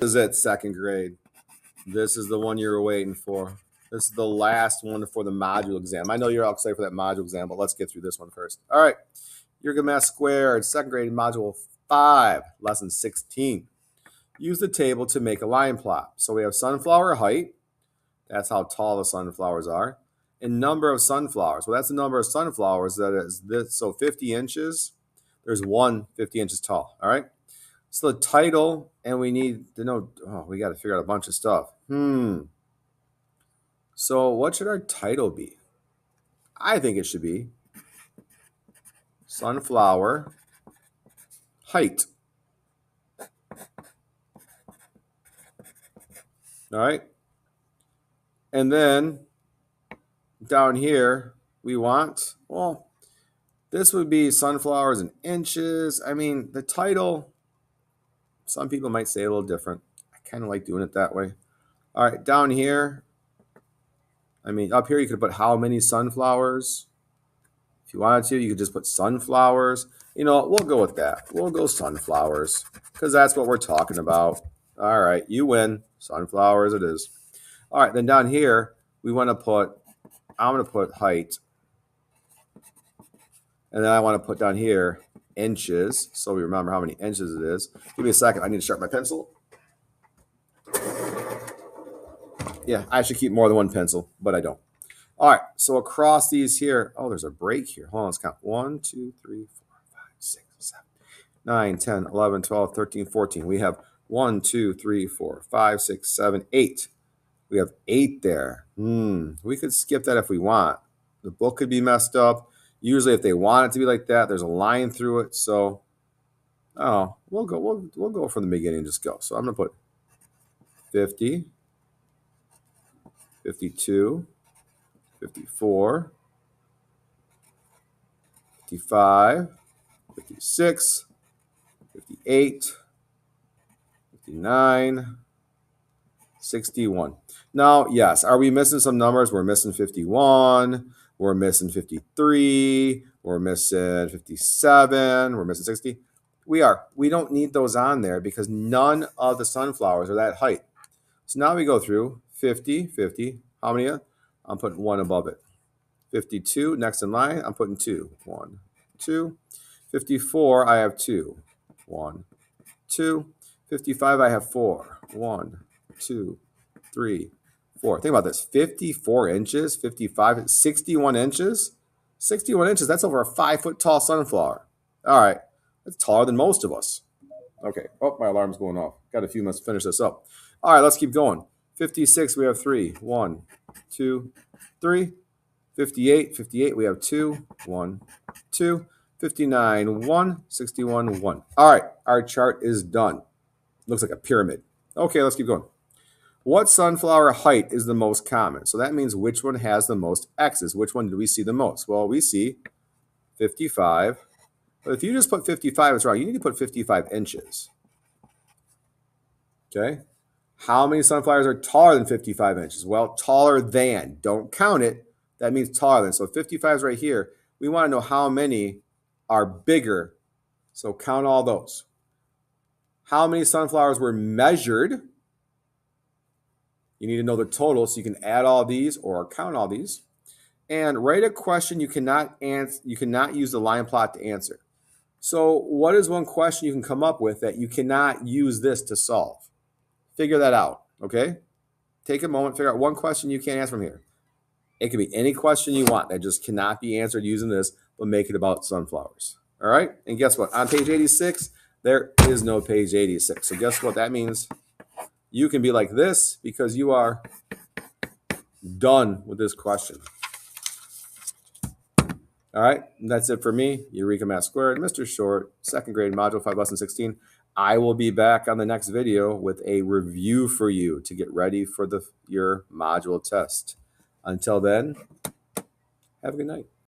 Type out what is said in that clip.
This is it, second grade. This is the one you were waiting for. This is the last one for the module exam. I know you're all excited for that module exam, but let's get through this one first. All right. Eureka Math Squared, second grade module 5, lesson 16. Use the table to make a line plot. So we have sunflower height. That's how tall the sunflowers are. And number of sunflowers. Well, that's the number of sunflowers that is this. So 50 inches. There's one 50 inches tall. All right. So the title, and we need to know, we got to figure out a bunch of stuff. So what should our title be? I think it should be Sunflower Height. All right. And then down here, we want, well, this would be sunflowers in inches. I mean, the title, some people might say a little different. I kind of like doing it that way. All right, down here, I mean, up here you could put how many sunflowers. If you wanted to, you could just put sunflowers. You know, we'll go with that. We'll go sunflowers because that's what we're talking about. All right, you win. Sunflowers it is. All right, then down here, we want to put, I'm going to put height. And then I want to put down here inches, so we remember how many inches it is. Give me a second. I need to sharpen my pencil. Yeah, I should keep more than one pencil, but I don't. All right, so across these here, there's a break here. Hold on, let's count. 1, 2, 3, 4, 5, 6, 7, 9, 10, 11, 12, 13, 14. We have 1, 2, 3, 4, 5, 6, 7, 8. We have 8 there. We could skip that if we want. The book could be messed up. Usually, if they want it to be like that, there's a line through it. So, we'll go from the beginning and just go. So I'm gonna put 50, 52, 54, 55, 56, 58, 59, 61. Now, yes, are we missing some numbers? We're missing 51. We're missing 53. We're missing 57. We're missing 60. We are. We don't need those on there because none of the sunflowers are that height. So now we go through 50, 50. How many? I'm putting 1 above it. 52, next in line, I'm putting 2. 1, 2. 54, I have 2. 1, 2. 55, I have 4. 1, 2, 3, 4. Think about this. 54 inches, 55, 61 inches. 61 inches, that's over a 5-foot tall sunflower. All right, that's taller than most of us. Okay, my alarm's going off. Got a few minutes to finish this up. All right, let's keep going. 56, we have 3. 1, 2, 3. 58, 58, we have 2. 1, 2. 59, 1. 61, 1. All right, our chart is done. Looks like a pyramid. Okay, let's keep going. What sunflower height is the most common? So that means which one has the most X's. Which one do we see the most? Well, we see 55. But if you just put 55, it's wrong. You need to put 55 inches. Okay. How many sunflowers are taller than 55 inches? Well, taller than. Don't count it. That means taller than. So 55 is right here. We want to know how many are bigger. So count all those. How many sunflowers were measured? You need to know the total so you can add all these or count all these. And write a question you cannot answer. You cannot use the line plot to answer. So what is one question you can come up with that you cannot use this to solve? Figure that out, okay? Take a moment, figure out one question you can't answer from here. It could be any question you want that just cannot be answered using this, but make it about sunflowers. All right? And guess what? On page 86, there is no page 86. So guess what that means? You can be like this because you are done with this question. All right, that's it for me. Eureka Math Squared, Mr. Short, second grade, module 5, lesson 16. I will be back on the next video with a review for you to get ready for your module test. Until then, have a good night.